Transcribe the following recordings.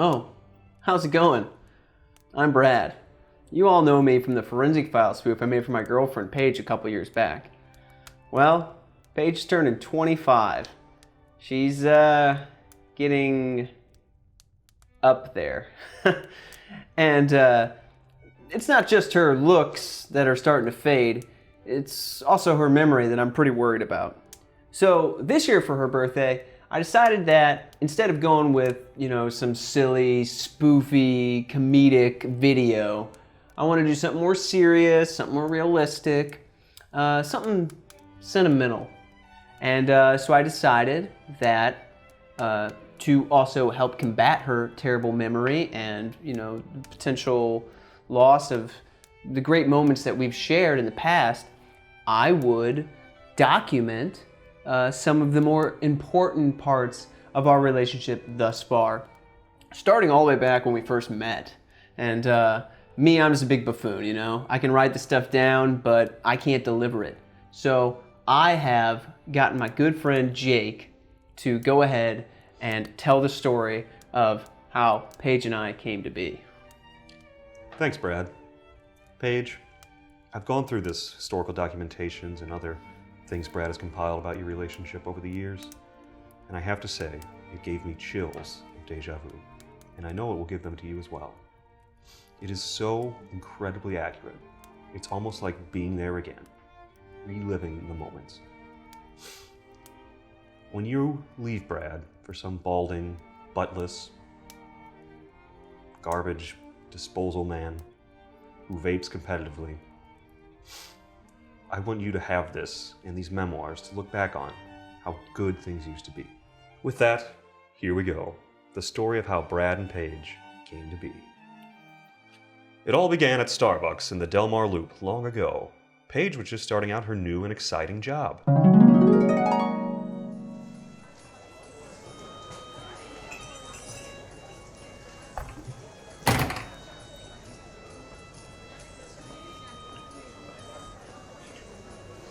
Oh, how's it going? I'm Brad. You all know me from the forensic file spoof I made for my girlfriend Paige a couple years back. Well, Paige turning 25. She's getting up there. And it's not just her looks that are starting to fade, it's also her memory that I'm pretty worried about. So this year for her birthday, I decided that instead of going with, some silly, spoofy, comedic video, I want to do something more serious, something more realistic, something sentimental. And so I decided that to also help combat her terrible memory and, the potential loss of the great moments that we've shared in the past, I would document some of the more important parts of our relationship thus far, starting all the way back when we first met. And me, I'm just a big buffoon, I can write the stuff down, but I can't deliver it. So I have gotten my good friend Jake to go ahead and tell the story of how Paige and I came to be. Thanks, Brad. Paige, I've gone through this historical documentations and other things Brad has compiled about your relationship over the years, and I have to say, it gave me chills of deja vu, and I know it will give them to you as well. It is so incredibly accurate. It's almost like being there again, reliving the moments. When you leave Brad for some balding, buttless, garbage disposal man who vapes competitively, I want you to have this in these memoirs to look back on how good things used to be. With that, here we go. The story of how Brad and Paige came to be. It all began at Starbucks in the Del Mar Loop long ago. Paige was just starting out her new and exciting job.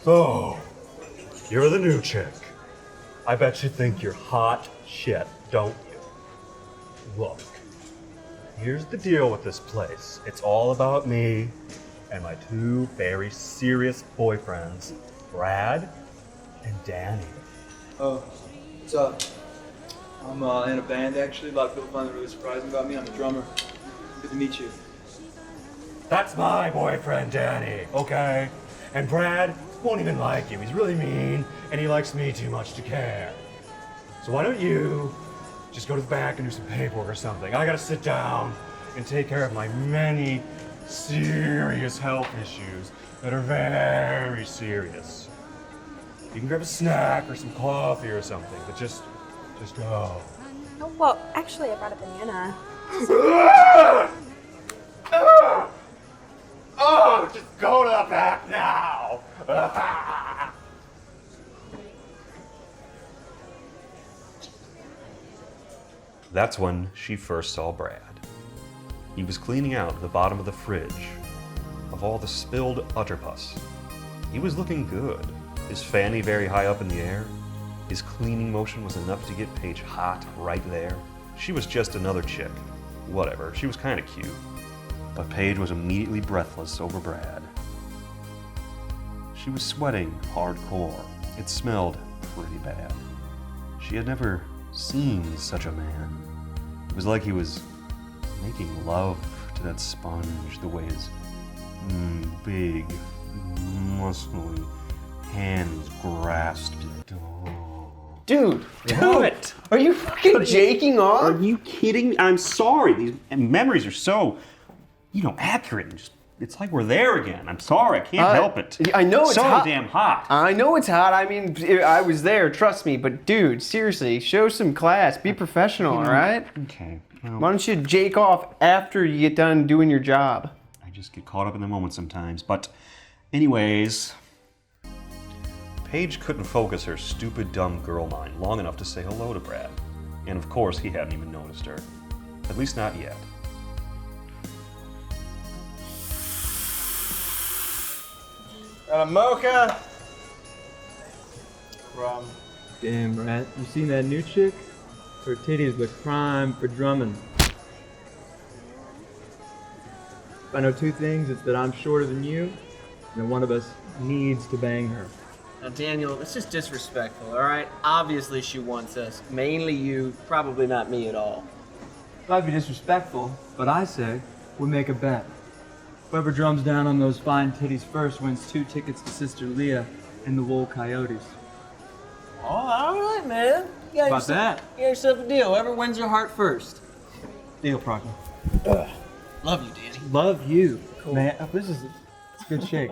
So, you're the new chick. I bet you think you're hot shit, don't you? Look, here's the deal with this place. It's all about me and my two very serious boyfriends, Brad and Danny. Oh, what's up? I'm in a band actually. A lot of people find it really surprising about me. I'm a drummer. Good to meet you. That's my boyfriend, Danny, okay? And Brad won't even like you. He's really mean, and he likes me too much to care. So why don't you just go to the back and do some paperwork or something? I gotta sit down and take care of my many serious health issues that are very serious. You can grab a snack or some coffee or something, but just go. Oh, well, actually, I brought a banana. Oh, just go to the back now! That's when she first saw Brad. He was cleaning out the bottom of the fridge of all the spilled utterpus. He was looking good, his fanny very high up in the air. His cleaning motion was enough to get Paige hot right there. She was just another chick. Whatever, she was kind of cute. But Paige was immediately breathless over Brad. She was sweating hardcore. It smelled pretty bad. She had never seen such a man. It was like he was making love to that sponge the way his big, muscly hands grasped it. Dude, what? Are you fucking jaking off? Are you kidding me? I'm sorry. These memories are so, accurate. And just, it's like we're there again. I'm sorry. I can't help it. I know it's so hot. Damn hot. I know it's hot. I mean, I was there. Trust me. But dude, seriously, show some class. Be professional, all right? Okay. Well, Why don't you jake off after you get done doing your job? I just get caught up in the moment sometimes. But Anyways, Paige couldn't focus her stupid, dumb girl mind long enough to say hello to Brad. And of course, he hadn't even noticed her. At least not yet. Got a mocha. Rum. Damn, Brad. You seen that new chick? Her titties look prime for drumming. If I know two things, it's that I'm shorter than you, and that one of us needs to bang her. Now, Daniel, that's just disrespectful, all right? Obviously, she wants us. Mainly you, probably not me at all. Might be disrespectful, but I say we make a bet. Whoever drums down on those fine titties first wins 2 tickets to Sister Leah and the Wool Coyotes. Oh, all right, man. You got About that? You got yourself a deal. Whoever wins her heart first. Deal, Proctor. Love you, Danny. Love you. Cool. Man, it's a good shake.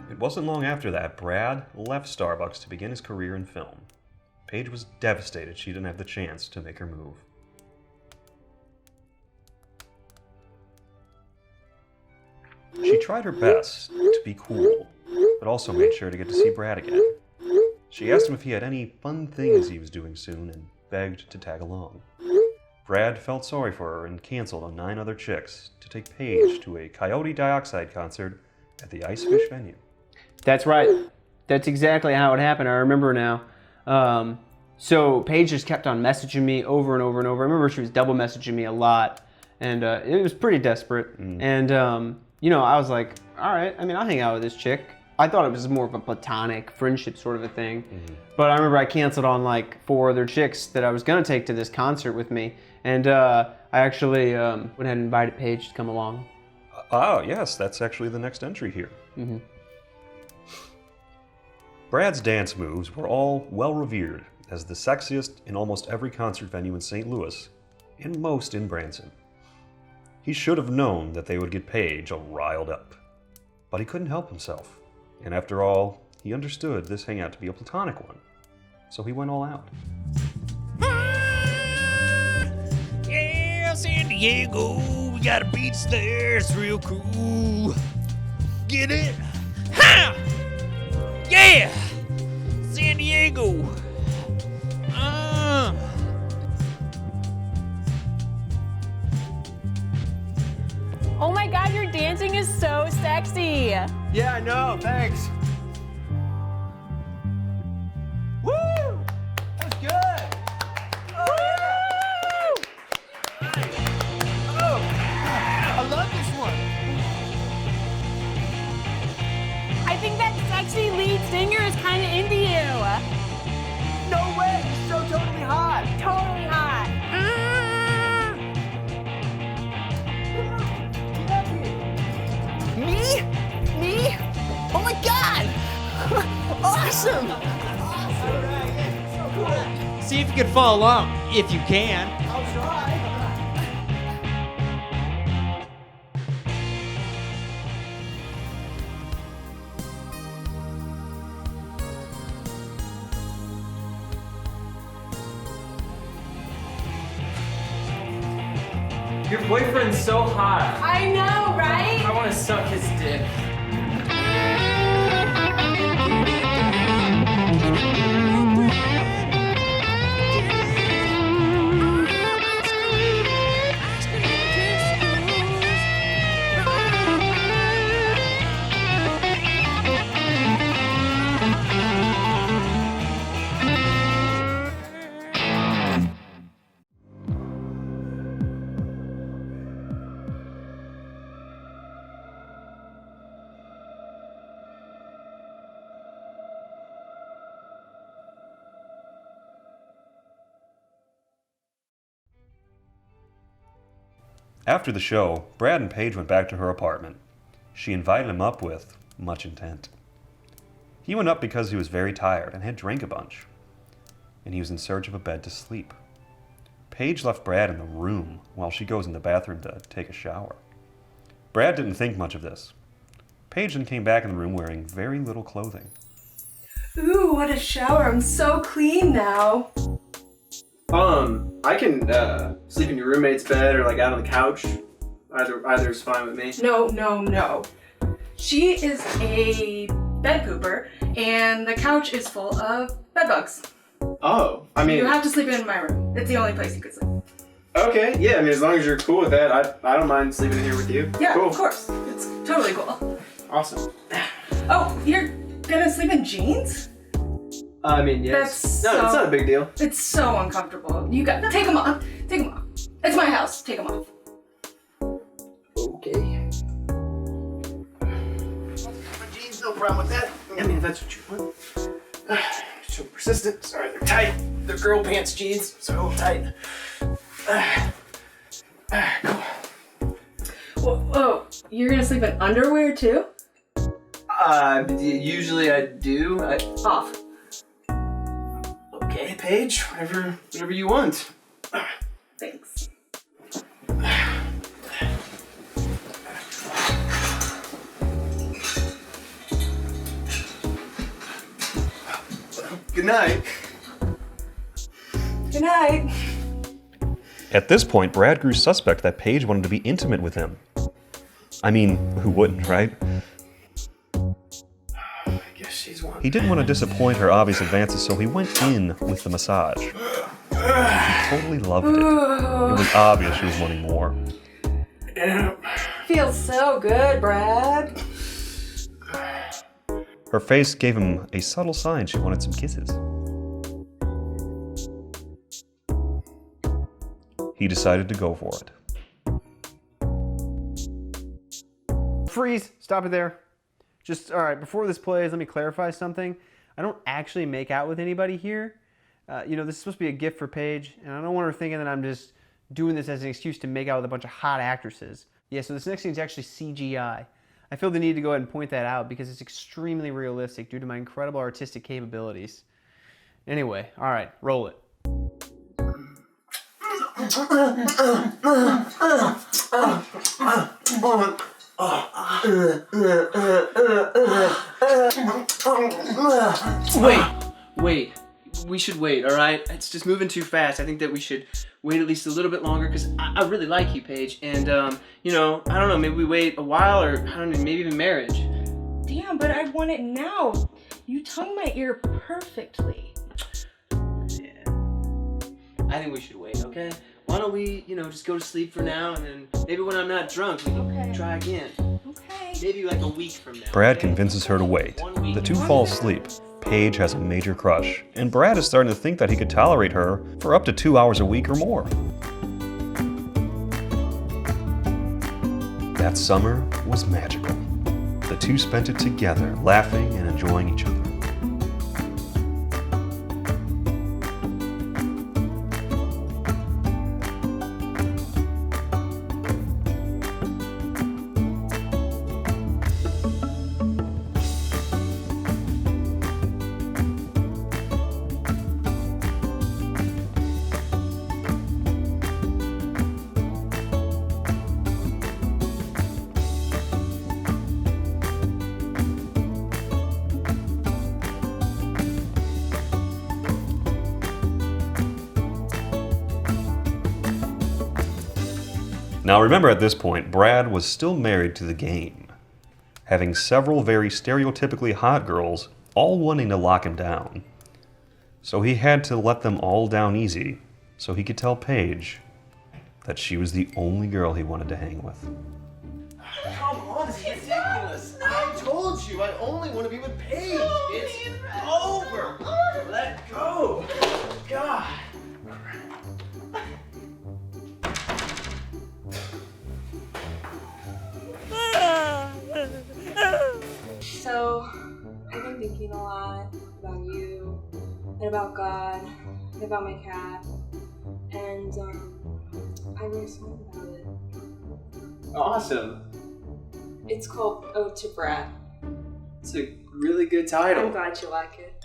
It wasn't long after that Brad left Starbucks to begin his career in film. Paige was devastated she didn't have the chance to make her move. She tried her best to be cool, but also made sure to get to see Brad again. She asked him if he had any fun things he was doing soon and begged to tag along. Brad felt sorry for her and canceled on 9 other chicks to take Paige to a Coyote Dioxide concert at the Icefish venue. That's right. That's exactly how it happened. I remember now. So Paige just kept on messaging me over and over and over. I remember she was double messaging me a lot, and it was pretty desperate. And I was like, all right. I mean, I'll hang out with this chick. I thought it was more of a platonic friendship sort of a thing. But I remember I canceled on like 4 other chicks that I was gonna take to this concert with me, and I actually went ahead and invited Paige to come along. Oh, yes, that's actually the next entry here. Brad's dance moves were all well revered as the sexiest in almost every concert venue in St. Louis, and most in Branson. He should have known that they would get Paige all riled up, but he couldn't help himself. And after all, he understood this hangout to be a platonic one, so he went all out. Yeah, San Diego, we got a beach there, it's real cool. Get it? Ha! Yeah! San Diego! Oh my god, your dancing is so sexy. Yeah, I know. Thanks. Woo! That was good. Oh, yeah. Oh, I love this one. I think that sexy lead singer is kind of into you. No way. He's so totally hot. Totally hot. Me? Me? Oh my god! Awesome! See if you can follow along, if you can. I'll try. Your boyfriend's so hot. I know, right? I want to suck his dick. After the show, Brad and Paige went back to her apartment. She invited him up with much intent. He went up because he was very tired and had drank a bunch, and he was in search of a bed to sleep. Paige left Brad in the room while she goes in the bathroom to take a shower. Brad didn't think much of this. Paige then came back in the room wearing very little clothing. Ooh, what a shower. I'm so clean now. I can sleep in your roommate's bed or like out on the couch. Either is fine with me. No. She is a bed pooper, and the couch is full of bed bugs. Oh, I mean... You have to sleep in my room. It's the only place you could sleep. Okay, yeah, I mean, as long as you're cool with that, I don't mind sleeping in here with you. Yeah, cool. Of course. It's totally cool. Awesome. Oh, you're gonna sleep in jeans? I mean, yes. That's no, it's not a big deal. It's so uncomfortable. You got take them off. Take them off. It's my house. Take them off. Okay. Jeans, no problem with that. I mean, if that's what you want. So persistent. Sorry, they're tight. They're girl pants jeans, so tight. Cool. Whoa, you're gonna sleep in underwear too? Usually I do. Off. Okay, Paige, whatever you want. Thanks. Good night. Good night. At this point, Brad grew suspect that Paige wanted to be intimate with him. I mean, who wouldn't, right? I guess she's one. He didn't want to disappoint her obvious advances, so he went in with the massage. She totally loved it. It was obvious she was wanting more. Yeah. Feels so good, Brad. Her face gave him a subtle sign she wanted some kisses. He decided to go for it. Freeze! Stop it there. Just, all right, before this plays, let me clarify something. I don't actually make out with anybody here. This is supposed to be a gift for Paige, and I don't want her thinking that I'm just doing this as an excuse to make out with a bunch of hot actresses. Yeah, so this next scene is actually CGI. I feel the need to go ahead and point that out because it's extremely realistic due to my incredible artistic capabilities. Anyway, all right, roll it. Wait. We should wait, all right? It's just moving too fast. I think that we should wait at least a little bit longer because I really like you, Paige. And, I don't know, maybe we wait a while or, I don't know, maybe even marriage. Damn, but I want it now. You tongue my ear perfectly. Yeah. I think we should wait, okay? Why don't we, just go to sleep for now and then maybe when I'm not drunk, we can try again. Okay. Maybe like a week from now. Brad okay? convinces her to wait. The two fall asleep. Paige has a major crush, and Brad is starting to think that he could tolerate her for up to 2 hours a week or more. That summer was magical. The two spent it together, laughing and enjoying each other. Now remember, at this point, Brad was still married to the game, having several very stereotypically hot girls all wanting to lock him down. So he had to let them all down easy so he could tell Paige that she was the only girl he wanted to hang with. Come on, it's ridiculous. I told you, I only want to be with Paige. It's over. Let go. God. So, I've been thinking a lot about you, and about God, and about my cat, and I wrote a song about it. Awesome. It's called Ode to Brad. It's a really good title. I'm glad you like it.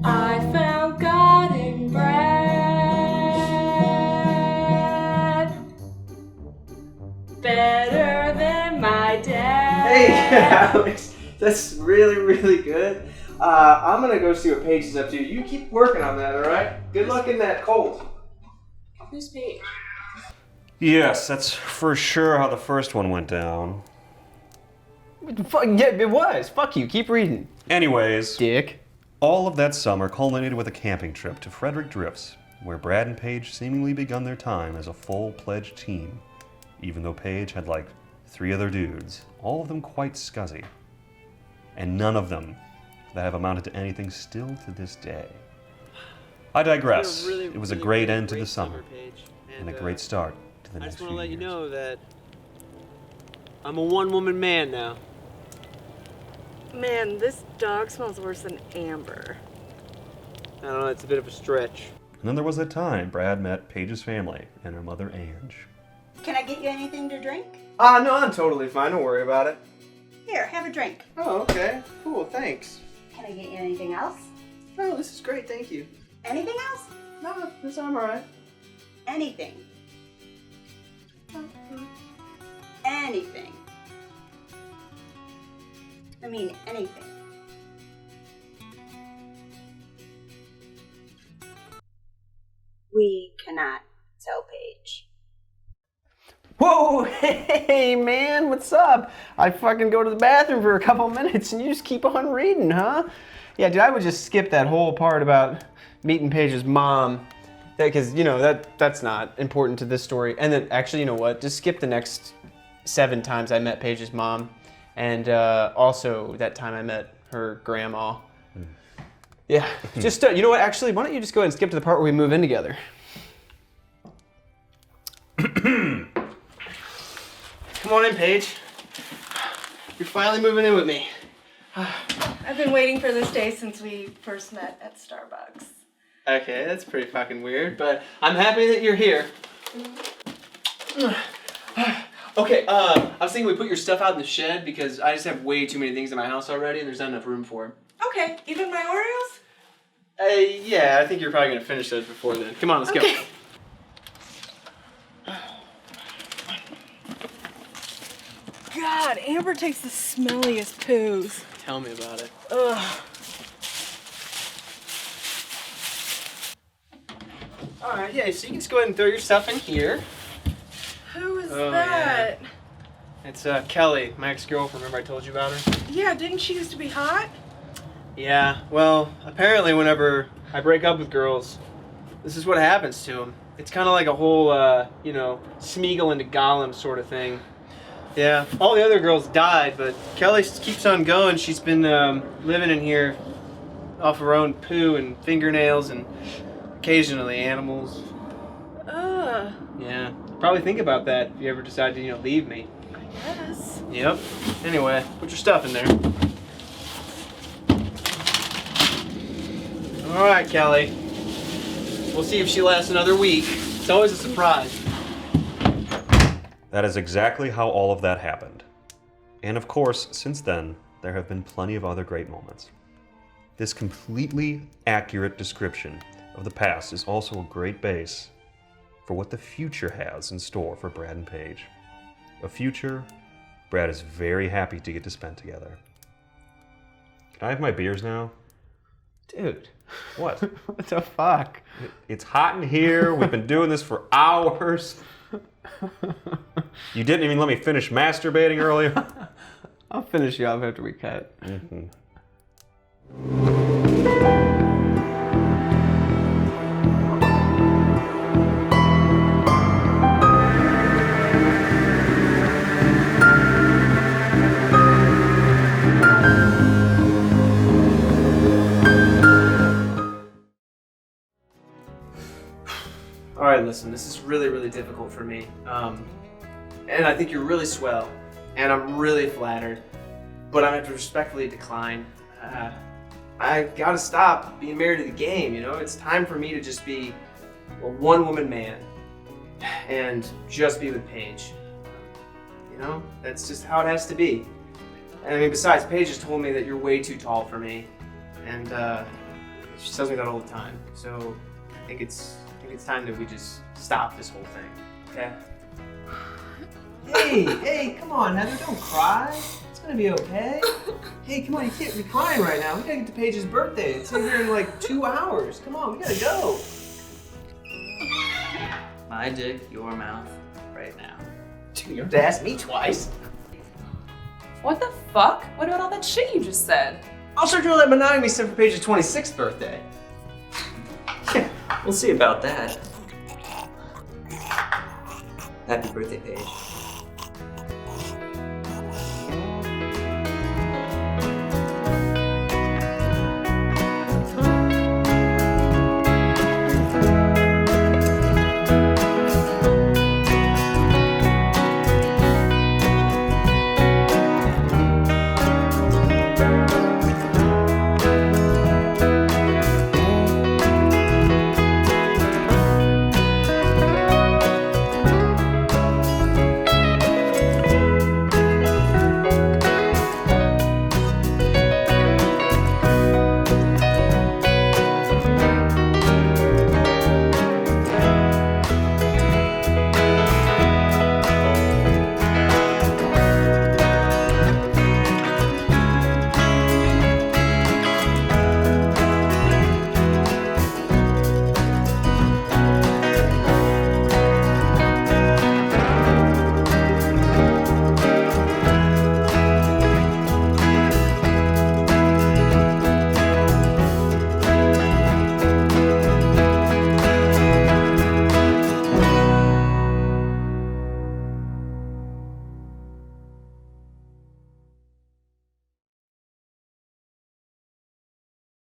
I found Alex, that's really, really good. I'm gonna go see what Paige is up to. You keep working on that, all right? Good luck in that cold. Who's Paige? Yes, that's for sure how the first one went down. Yeah, it was. Fuck you. Keep reading. Anyways, Dick. all of that summer culminated with a camping trip to Frederick Drifts, where Brad and Paige seemingly begun their time as a full-pledged team, even though Paige had like 3 other dudes, all of them quite scuzzy, and none of them that have amounted to anything still to this day. I digress. It was a great end to the summer, and a great start to the next few years. I just want to let you know that I'm a one-woman man now. Man, this dog smells worse than Amber. I don't know, it's a bit of a stretch. And then there was that time Brad met Paige's family and her mother Ange. Can I get you anything to drink? No, I'm totally fine. Don't worry about it. Here, have a drink. Oh, okay. Cool, thanks. Can I get you anything else? Oh, this is great, thank you. Anything else? No, I'm alright. Anything. Anything. I mean, anything. We cannot tell Paige. Whoa, hey man, what's up? I fucking go to the bathroom for a couple minutes and you just keep on reading, huh? Yeah, dude, I would just skip that whole part about meeting Paige's mom. Because, you know, that's not important to this story. And then, actually, you know what? Just skip the next 7 times I met Paige's mom. And also that time I met her grandma. Yeah, just, you know what? Actually, why don't you just go ahead and skip to the part where we move in together? Come on in, Paige. You're finally moving in with me. I've been waiting for this day since we first met at Starbucks. Okay, that's pretty fucking weird, but I'm happy that you're here. Okay, I was thinking we put your stuff out in the shed because I just have way too many things in my house already and there's not enough room for them. Okay, even my Oreos? Yeah, I think you're probably gonna finish those before then. Come on, let's go. God, Amber takes the smelliest poos. Tell me about it. Ugh. Alright, yeah, so you can just go ahead and throw your stuff in here. Who is that? Yeah. It's Kelly, my ex-girlfriend. Remember I told you about her? Yeah, didn't she used to be hot? Yeah, well, apparently whenever I break up with girls, this is what happens to them. It's kind of like a whole, you know, Smeagol into Gollum sort of thing. Yeah, all the other girls died, but Kelly keeps on going. She's been living in here off her own poo and fingernails and occasionally animals. Yeah, probably think about that if you ever decide to, you know, leave me. Yes. Yep. Anyway, put your stuff in there. All right, Kelly. We'll see if she lasts another week. It's always a surprise. That is exactly how all of that happened. And of course, since then, there have been plenty of other great moments. This completely accurate description of the past is also a great base for what the future has in store for Brad and Paige. A future Brad is very happy to get to spend together. Can I have my beers now? Dude. What? What the fuck? It's hot in here. We've been doing this for hours. You didn't even let me finish masturbating earlier. I'll finish you off after we cut. Mm-hmm. Alright, listen, this is really, really difficult for me. And I think you're really swell, and I'm really flattered, but I'm going to respectfully decline. I gotta stop being married to the game, you know? It's time for me to just be a one-woman man and just be with Paige. You know? That's just how it has to be. And I mean, besides, Paige has told me that you're way too tall for me, and she tells me that all the time. So I think it's time that we just stop this whole thing, okay? Hey, come on, Heather, don't cry. It's gonna be okay. Hey, come on, you can't be crying right now. We gotta get to Paige's birthday. It's in here in like 2 hours. Come on, we gotta go. My dick, your mouth, right now. Dude, you have to ask me twice. What the fuck? What about all that shit you just said? I'll start doing that monogamy stuff for Paige's 26th birthday. We'll see about that. Happy birthday, Paige.